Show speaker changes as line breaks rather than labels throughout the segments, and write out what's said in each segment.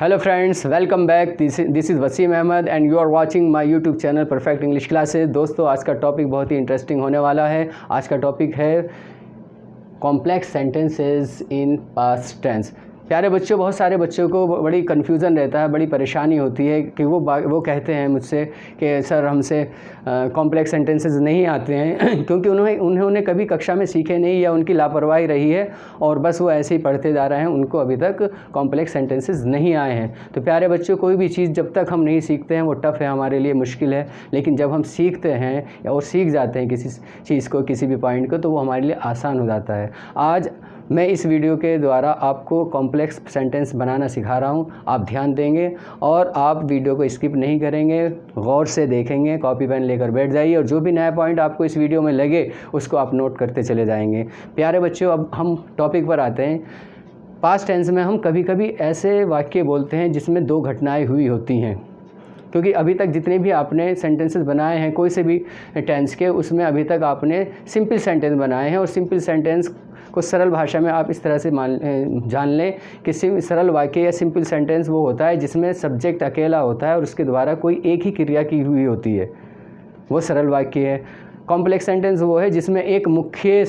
Hello friends, welcome back. This is Waseem Ahmed and you are watching my YouTube channel perfect English classes. दोस्तों, आज का topic बहुत ही interesting होने वाला है। आज का टॉपिक है complex sentences in past tense. प्यारे बच्चों, बहुत सारे बच्चों को बड़ी कन्फ्यूज़न रहता है, बड़ी परेशानी होती है कि वो कहते हैं मुझसे कि सर हमसे कॉम्प्लेक्स सेंटेंसेस नहीं आते हैं क्योंकि उन्होंने कभी कक्षा में सीखे नहीं या उनकी लापरवाही रही है और बस वो ऐसे ही पढ़ते जा रहे हैं, उनको अभी तक कॉम्प्लेक्स सेंटेंसेस नहीं आए हैं। तो प्यारे बच्चों, कोई भी चीज़ जब तक हम नहीं सीखते हैं वो टफ़ है, हमारे लिए मुश्किल है, लेकिन जब हम सीखते हैं और सीख जाते हैं किसी चीज़ को, किसी भी पॉइंट को, तो वो हमारे लिए आसान हो जाता है। आज मैं इस वीडियो के द्वारा आपको कॉम्प्लेक्स सेंटेंस बनाना सिखा रहा हूँ। आप ध्यान देंगे और आप वीडियो को स्किप नहीं करेंगे, गौर से देखेंगे, कॉपी पेन लेकर बैठ जाइए और जो भी नया पॉइंट आपको इस वीडियो में लगे उसको आप नोट करते चले जाएंगे। प्यारे बच्चों, अब हम टॉपिक पर आते हैं। पास्ट टेंस में हम कभी कभी ऐसे वाक्य बोलते हैं जिसमें दो घटनाएँ हुई होती हैं, क्योंकि अभी तक जितने भी आपने सेंटेंसेस बनाए हैं कोई से भी टेंस के, उसमें अभी तक आपने सिंपल सेंटेंस बनाए हैं और सिंपल सेंटेंस को सरल भाषा में आप इस तरह से जान लें कि सरल वाक्य या सिंपल सेंटेंस वो होता है जिसमें सब्जेक्ट अकेला होता है और उसके द्वारा कोई एक ही क्रिया की हुई होती है, वो सरल वाक्य है। कॉम्प्लेक्स सेंटेंस वो है जिसमें एक मुख्य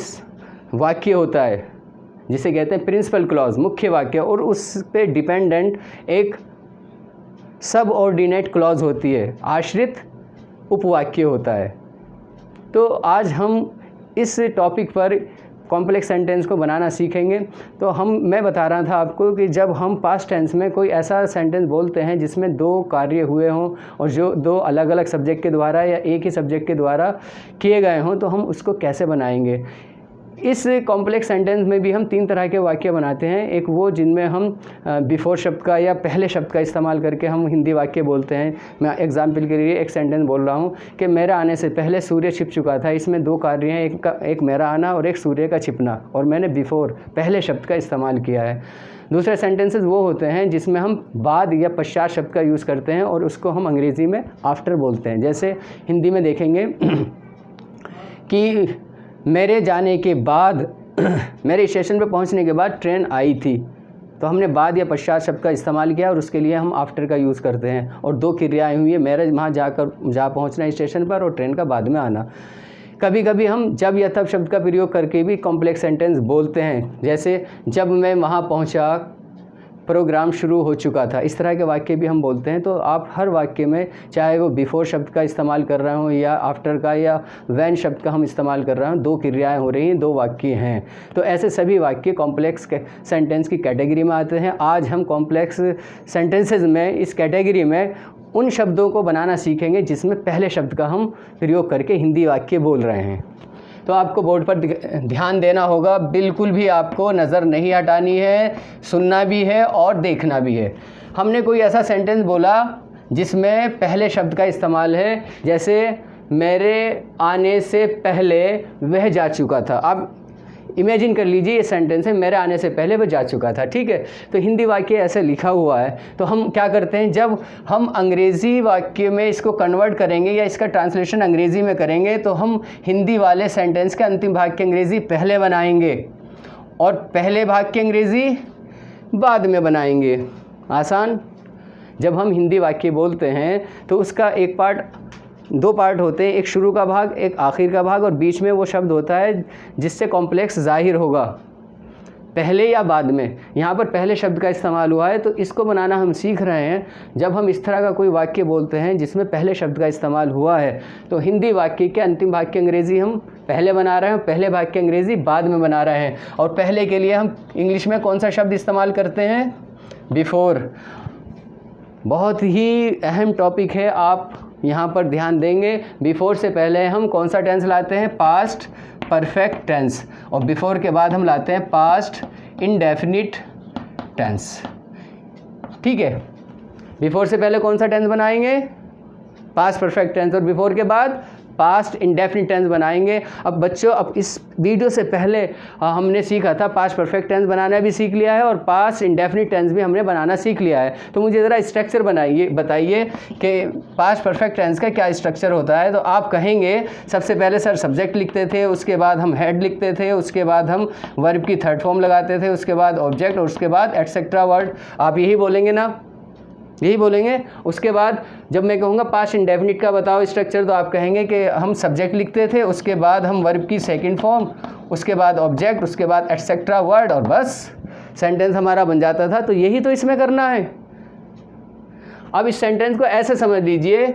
वाक्य होता है जिसे कहते हैं प्रिंसिपल क्लॉज, मुख्य वाक्य, और उस पे डिपेंडेंट एक सब ऑर्डिनेट क्लॉज होती है, आश्रित उपवाक्य होता है। तो आज हम इस टॉपिक पर कॉम्प्लेक्स सेंटेंस को बनाना सीखेंगे। तो मैं बता रहा था आपको कि जब हम पास्ट टेंस में कोई ऐसा सेंटेंस बोलते हैं जिसमें दो कार्य हुए हों और जो दो अलग अलग सब्जेक्ट के द्वारा या एक ही सब्जेक्ट के द्वारा किए गए हों, तो हम उसको कैसे बनाएंगे। इस कॉम्प्लेक्स सेंटेंस में भी हम तीन तरह के वाक्य बनाते हैं। एक वो जिनमें हम बिफोर शब्द का या पहले शब्द का इस्तेमाल करके हम हिंदी वाक्य बोलते हैं। मैं एग्जाम्पल के लिए एक सेंटेंस बोल रहा हूँ कि मेरा आने से पहले सूर्य छिप चुका था। इसमें दो कार्य हैं, एक मेरा आना और एक सूर्य का छिपना, और मैंने बिफोर, पहले शब्द का इस्तेमाल किया है। दूसरे सेंटेंसेस वो होते हैं जिसमें हम बाद या पश्चात शब्द का यूज़ करते हैं और उसको हम अंग्रेज़ी में आफ्टर बोलते हैं। जैसे हिंदी में देखेंगे कि मेरे जाने के बाद मेरे स्टेशन पर पहुंचने के बाद ट्रेन आई थी, तो हमने बाद या पश्चात शब्द का इस्तेमाल किया और उसके लिए हम आफ्टर का यूज़ करते हैं। और दो क्रियाएं हुई है, मेरे वहाँ जा पहुंचना स्टेशन पर और ट्रेन का बाद में आना। कभी कभी हम जब या तब शब्द का प्रयोग करके भी कॉम्प्लेक्स सेंटेंस बोलते हैं, जैसे जब मैं वहाँ पहुँचा प्रोग्राम शुरू हो चुका था। इस तरह के वाक्य भी हम बोलते हैं। तो आप हर वाक्य में, चाहे वो बिफोर शब्द का इस्तेमाल कर रहे हो या आफ्टर का या व्हेन शब्द का हम इस्तेमाल कर रहे हो, दो क्रियाएं हो रही हैं, दो वाक्य हैं, तो ऐसे सभी वाक्य कॉम्प्लेक्स सेंटेंस की कैटेगरी में आते हैं। आज हम कॉम्प्लेक्स सेंटेंसेस में, इस कैटेगरी में उन शब्दों को बनाना सीखेंगे जिसमें पहले शब्द का हम प्रयोग करके हिंदी वाक्य बोल रहे हैं। तो आपको बोर्ड पर ध्यान देना होगा, बिल्कुल भी आपको नज़र नहीं हटानी है, सुनना भी है और देखना भी है। हमने कोई ऐसा सेंटेंस बोला जिसमें पहले शब्द का इस्तेमाल है, जैसे मेरे आने से पहले वह जा चुका था। अब इमेजिन कर लीजिए ये सेंटेंस है, मेरे आने से पहले वह जा चुका था, ठीक है। तो हिंदी वाक्य ऐसे लिखा हुआ है, तो हम क्या करते हैं, जब हम अंग्रेज़ी वाक्य में इसको कन्वर्ट करेंगे या इसका ट्रांसलेशन अंग्रेज़ी में करेंगे, तो हम हिंदी वाले सेंटेंस के अंतिम भाग की अंग्रेज़ी पहले बनाएंगे और पहले भाग की अंग्रेज़ी बाद में बनाएंगे। आसान। जब हम हिंदी वाक्य बोलते हैं तो उसका दो पार्ट होते हैं, एक शुरू का भाग, एक आखिर का भाग, और बीच में वो शब्द होता है जिससे कॉम्प्लेक्स जाहिर होगा, पहले या बाद में। यहाँ पर पहले शब्द का इस्तेमाल हुआ है, तो इसको बनाना हम सीख रहे हैं। जब हम इस तरह का कोई वाक्य बोलते हैं जिसमें पहले शब्द का इस्तेमाल हुआ है, तो हिंदी वाक्य के अंतिम भाग की अंग्रेज़ी हम पहले बना रहे हैं, पहले भाग की अंग्रेज़ी बाद में बना रहे हैं। और पहले के लिए हम इंग्लिश में कौन सा शब्द इस्तेमाल करते हैं, बिफोर। बहुत ही अहम टॉपिक है, आप यहाँ पर ध्यान देंगे। बिफोर से पहले हम कौन सा टेंस लाते हैं, पास्ट परफेक्ट टेंस, और बिफोर के बाद हम लाते हैं पास्ट इंडेफिनिट टेंस, ठीक है। बिफोर से पहले कौन सा टेंस बनाएंगे, पास्ट परफेक्ट टेंस, और बिफोर के बाद पास्ट इंडेफिनिट टेंस बनाएंगे। अब बच्चों, अब इस वीडियो से पहले हमने सीखा था, पास्ट परफेक्ट टेंस बनाना भी सीख लिया है और पास्ट इंडेफिनिट टेंस भी हमने बनाना सीख लिया है। तो मुझे ज़रा स्ट्रक्चर बताइए कि पास्ट परफेक्ट टेंस का क्या स्ट्रक्चर होता है। तो आप कहेंगे सबसे पहले सर सब्जेक्ट लिखते थे, उसके बाद हम हेड लिखते थे, उसके बाद हम वर्ब की थर्ड फॉर्म लगाते थे, उसके बाद ऑब्जेक्ट और उसके बाद एटसेट्रा वर्ड। आप यही बोलेंगे ना, यही बोलेंगे। उसके बाद जब मैं कहूँगा पास्ट इंडेफिनिट का बताओ स्ट्रक्चर, तो आप कहेंगे कि हम सब्जेक्ट लिखते थे, उसके बाद हम वर्ब की सेकंड फॉर्म, उसके बाद ऑब्जेक्ट, उसके बाद एटसेट्रा वर्ड, और बस सेंटेंस हमारा बन जाता था। तो यही तो इसमें करना है। अब इस सेंटेंस को ऐसे समझ लीजिए,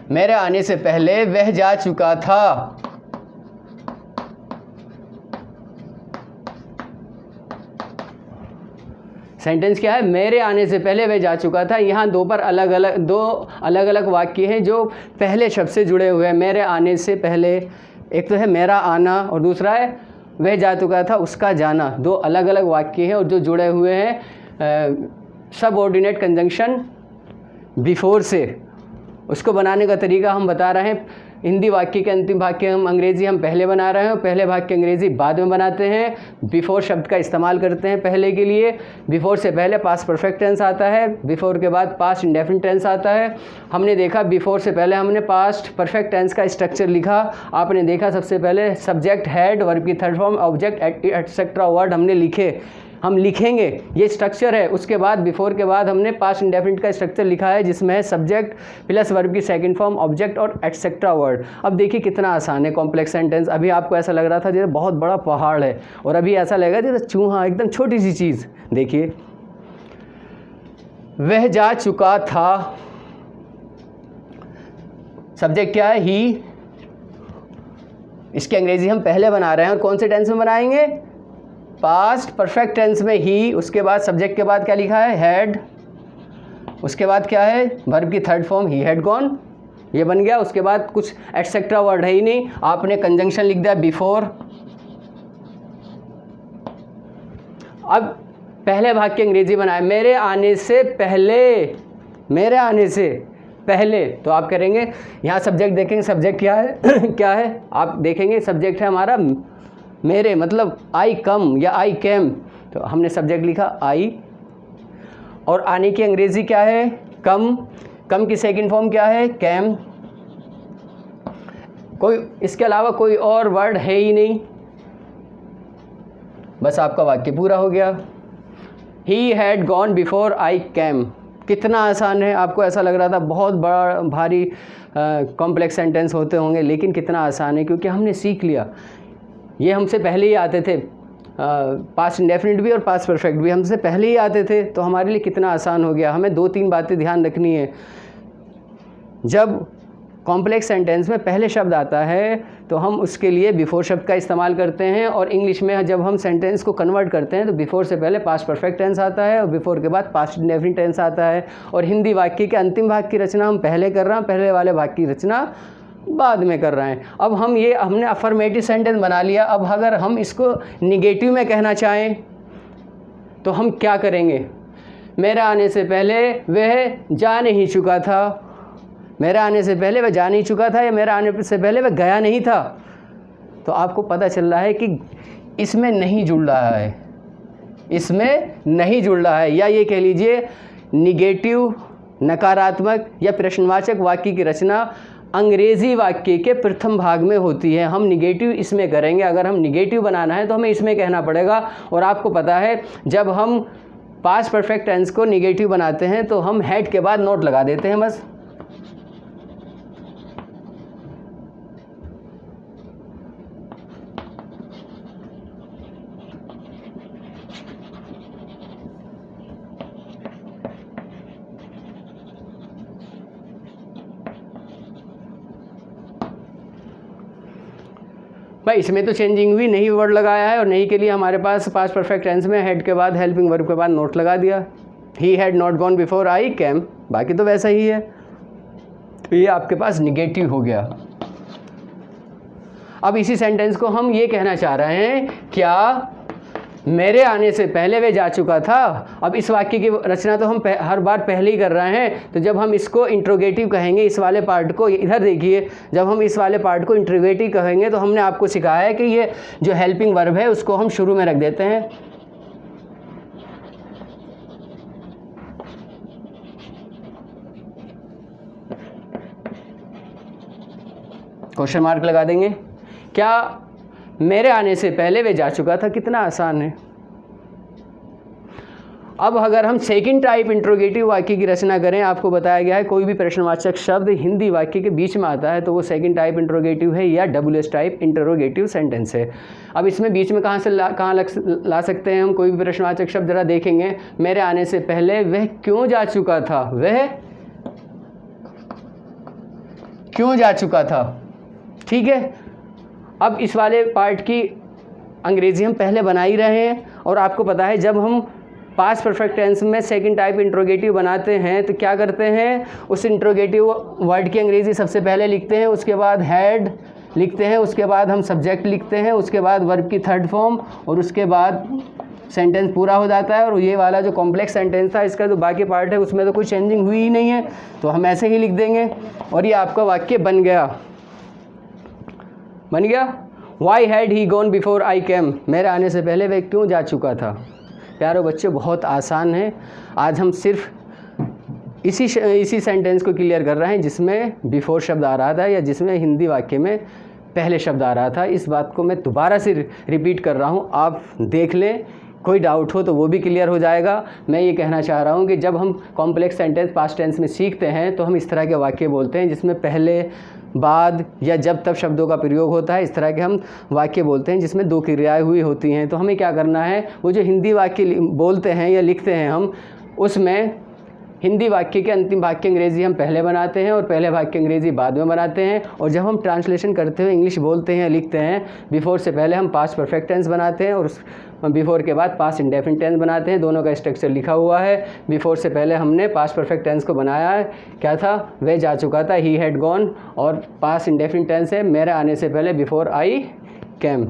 मेरे आने से पहले वह जा चुका था। सेंटेंस क्या है? मेरे आने से पहले वह जा चुका था। यहाँ दो अलग अलग वाक्य हैं जो पहले शब्द से जुड़े हुए हैं। मेरे आने से पहले एक तो है मेरा आना और दूसरा है वह जा चुका था उसका जाना। दो अलग अलग वाक्य हैं और जो जुड़े हुए हैं सबऑर्डिनेट कंजंक्शन बिफोर से। उसको बनाने का तरीका हम बता रहे हैं। हिंदी वाक्य के अंतिम भाग के हम अंग्रेज़ी हम पहले बना रहे हैं, पहले भाग के अंग्रेज़ी बाद में बनाते हैं। बिफोर शब्द का इस्तेमाल करते हैं पहले के लिए। बिफोर से पहले पास्ट परफेक्ट टेंस आता है, बिफोर के बाद पास्ट इंडेफिनिट टेंस आता है। हमने देखा बिफोर से पहले हमने पास्ट परफेक्ट टेंस का स्ट्रक्चर लिखा। आपने देखा सबसे पहले सब्जेक्ट, हेड, वर्ब की third form, object, etcetera word हमने लिखे, हम लिखेंगे, ये स्ट्रक्चर है। उसके बाद बिफोर के बाद हमने पास्ट इंडेफिनिट का स्ट्रक्चर लिखा है जिसमें है सब्जेक्ट प्लस वर्ब की सेकंड फॉर्म, ऑब्जेक्ट और एटसेट्रा वर्ड। अब देखिए कितना आसान है कॉम्प्लेक्स सेंटेंस। अभी आपको ऐसा लग रहा था जैसे बहुत बड़ा पहाड़ है, और अभी ऐसा लगेगा जैसे चूहा, एकदम छोटी सी चीज़। देखिए, वह जा चुका था, सब्जेक्ट क्या है? ही। इसकी अंग्रेजी हम पहले बना रहे हैं, और कौन से टेंस में बनाएंगे? पास्ट परफेक्ट टेंस में ही। उसके बाद सब्जेक्ट के बाद क्या लिखा है? हैड। उसके बाद क्या है? वर्ब की third form, he had gone, ये बन गया। उसके बाद कुछ एटसेट्रा वर्ड है ही नहीं, आपने कंजंक्शन लिख दिया बिफोर। अब पहले भाग की अंग्रेजी बनाए, मेरे आने से पहले, मेरे आने से पहले। तो आप करेंगे, यहाँ सब्जेक्ट देखेंगे, सब्जेक्ट क्या है? क्या है? आप देखेंगे सब्जेक्ट है हमारा मेरे, मतलब आई कम या आई केम। तो हमने सब्जेक्ट लिखा आई, और आने की अंग्रेज़ी क्या है? कम। कम की सेकंड फॉर्म क्या है? कैम। कोई इसके अलावा कोई और वर्ड है ही नहीं, बस आपका वाक्य पूरा हो गया। He had gone before I came. कितना आसान है। आपको ऐसा लग रहा था बहुत बड़ा भारी कॉम्प्लेक्स सेंटेंस होते होंगे, लेकिन कितना आसान है क्योंकि हमने सीख लिया। ये हमसे पहले ही आते थे, पास्ट इंडेफिनिट भी और पास्ट परफेक्ट भी हमसे पहले ही आते थे, तो हमारे लिए कितना आसान हो गया। हमें 2-3 बातें ध्यान रखनी है। जब कॉम्प्लेक्स सेंटेंस में पहले शब्द आता है तो हम उसके लिए बिफोर शब्द का इस्तेमाल करते हैं, और इंग्लिश में जब हम सेंटेंस को कन्वर्ट करते हैं तो बिफोर से पहले पास्ट परफेक्ट टेंस आता है और बिफोर के बाद पास्ट इंडेफिनिट टेंस आता है। और हिंदी वाक्य के अंतिम भाग की रचना हम पहले कर रहे हैं, पहले वाले भाग की रचना बाद में कर रहे हैं। अब हमने अफर्मेटिव सेंटेंस बना लिया। अब अगर हम इसको निगेटिव में कहना चाहें तो हम क्या करेंगे? मेरे आने से पहले वह जा नहीं चुका था, मेरे आने से पहले वह जा नहीं चुका था, या मेरे आने से पहले वह गया नहीं था। तो आपको पता चल रहा है कि इसमें नहीं जुड़ रहा है, इसमें नहीं जुड़ रहा है। या ये कह लीजिए निगेटिव, नकारात्मक या प्रश्नवाचक वाक्य की रचना अंग्रेज़ी वाक्य के प्रथम भाग में होती है। हम निगेटिव इसमें करेंगे। अगर हम निगेटिव बनाना है तो हमें इसमें कहना पड़ेगा। और आपको पता है जब हम पास्ट परफेक्ट टेंस को निगेटिव बनाते हैं तो हम हेड के बाद नोट लगा देते हैं बस। भाई इसमें तो चेंजिंग हुई, नहीं वर्ड लगाया है, और नहीं के लिए हमारे पास पास्ट परफेक्ट टेंस में हेड के बाद हेल्पिंग वर्ब के बाद नोट लगा दिया। He had not gone before I came, बाकी तो वैसा ही है। तो ये आपके पास निगेटिव हो गया। अब इसी सेंटेंस को हम ये कहना चाह रहे हैं, क्या मेरे आने से पहले वे जा चुका था। अब इस वाक्य की रचना तो हम हर बार पहले ही कर रहे हैं, तो जब हम इसको इंट्रोगेटिव कहेंगे, इस वाले पार्ट को, इधर देखिए, जब हम इस वाले पार्ट को इंट्रोगेटिव कहेंगे तो हमने आपको सिखाया है कि ये जो हेल्पिंग वर्ब है उसको हम शुरू में रख देते हैं। क्वेश्चन मार्क लगा देंगे। क्या मेरे आने से पहले वह जा चुका था। कितना आसान है। अब अगर हम सेकंड टाइप इंट्रोगेटिव वाक्य की रचना करें, आपको बताया गया है कोई भी प्रश्नवाचक शब्द हिंदी वाक्य के बीच में आता है तो वो सेकंड टाइप इंट्रोगेटिव है या WH टाइप इंटरोगेटिव सेंटेंस है। अब इसमें बीच में कहाँ से ला सकते हैं हम कोई भी प्रश्नवाचक शब्द? जरा देखेंगे। मेरे आने से पहले वह क्यों जा चुका था? वह क्यों जा चुका था? ठीक है। अब इस वाले पार्ट की अंग्रेजी हम पहले बना ही रहे हैं और आपको पता है जब हम पास्ट परफेक्ट टेंस में सेकंड टाइप इंट्रोगेटिव बनाते हैं तो क्या करते हैं, उस इंट्रोगेटिव वर्ड की अंग्रेजी सबसे पहले लिखते हैं, उसके बाद हैड लिखते हैं, उसके बाद हम सब्जेक्ट लिखते हैं, उसके बाद वर्ब की थर्ड फॉर्म और उसके बाद सेंटेंस पूरा हो जाता है। और ये वाला जो कॉम्प्लेक्स सेंटेंस था इसका जो बाकी पार्ट है उसमें तो कोई चेंजिंग हुई ही नहीं है तो हम ऐसे ही लिख देंगे और ये आपका वाक्य बन गया। Why had he gone before I came? मेरे आने से पहले वह क्यों जा चुका था? प्यारो बच्चे, बहुत आसान है। आज हम सिर्फ इसी सेंटेंस को क्लियर कर रहे हैं जिसमें बिफोर शब्द आ रहा था या जिसमें हिंदी वाक्य में पहले शब्द आ रहा था। इस बात को मैं दोबारा से रिपीट कर रहा हूँ, आप देख लें, कोई डाउट हो तो वो भी क्लियर हो जाएगा। मैं ये कहना चाह रहा हूँ कि जब हम कॉम्प्लेक्स सेंटेंस पास्ट टेंस में सीखते हैं तो हम इस तरह के वाक्य बोलते हैं जिसमें पहले, बाद या जब तब शब्दों का प्रयोग होता है। इस तरह के हम वाक्य बोलते हैं जिसमें दो क्रियाएं हुई होती हैं। तो हमें क्या करना है, वो जो हिंदी वाक्य बोलते हैं या लिखते हैं हम, उसमें हिंदी वाक्य के अंतिम वाक्य अंग्रेज़ी हम पहले बनाते हैं और पहले वाक्य अंग्रेज़ी बाद में बनाते हैं। और जब हम ट्रांसलेशन करते हुए इंग्लिश बोलते हैं या लिखते हैं, बिफोर से पहले हम पास्ट परफेक्ट टेंस बनाते हैं और उस बिफोर के बाद पास्ट इंडेफिनिट टेंस बनाते हैं। दोनों का स्ट्रक्चर लिखा हुआ है। बिफोर से पहले हमने पास्ट परफेक्ट टेंस को बनाया है, क्या था, वह जा चुका था, ही हैड गॉन। और पास्ट इंडेफिनिट टेंस है, मेरे आने से पहले, बिफोर आई केम।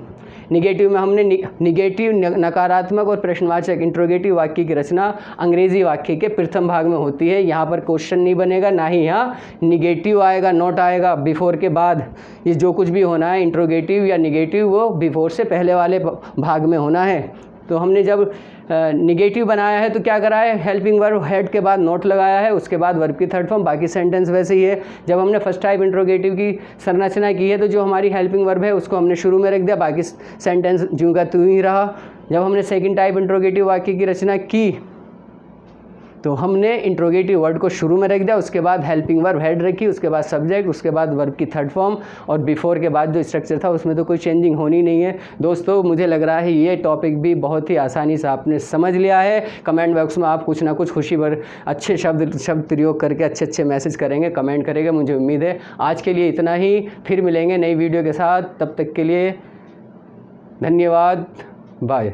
निगेटिव में हमने निगेटिव, नकारात्मक और प्रश्नवाचक इंट्रोगेटिव वाक्य की रचना अंग्रेजी वाक्य के प्रथम भाग में होती है। यहाँ पर क्वेश्चन नहीं बनेगा, ना ही यहाँ निगेटिव आएगा, नॉट आएगा। बिफोर के बाद ये जो कुछ भी होना है इंट्रोगेटिव या निगेटिव, वो बिफोर से पहले वाले भाग में होना है। तो हमने जब निगेटिव बनाया है तो क्या करा है, हेल्पिंग वर्ब हेड के बाद नोट लगाया है, उसके बाद वर्ब की थर्ड फॉर्म, बाकी सेंटेंस वैसे ही है। जब हमने फर्स्ट टाइप इंट्रोगेटिव की संरचना की है तो जो हमारी हेल्पिंग वर्ब है उसको हमने शुरू में रख दिया, बाकी सेंटेंस ज्यों का त्यों ही रहा। जब हमने सेकंड टाइप इंट्रोगेटिव वाक्य की रचना की तो हमने इंट्रोगेटिव वर्ड को शुरू में रख दिया, उसके बाद हेल्पिंग वर्ब हेड रखी, उसके बाद सब्जेक्ट, उसके बाद वर्ब की थर्ड फॉर्म और बिफोर के बाद जो स्ट्रक्चर था उसमें तो कोई चेंजिंग होनी नहीं है। दोस्तों, मुझे लग रहा है ये टॉपिक भी बहुत ही आसानी से आपने समझ लिया है। कमेंट बॉक्स में आप कुछ ना कुछ खुशी भर अच्छे शब्द प्रयोग करके अच्छे मैसेज करेंगे, कमेंट करेंगे, मुझे उम्मीद है। आज के लिए इतना ही, फिर मिलेंगे नई वीडियो के साथ। तब तक के लिए धन्यवाद, बाय।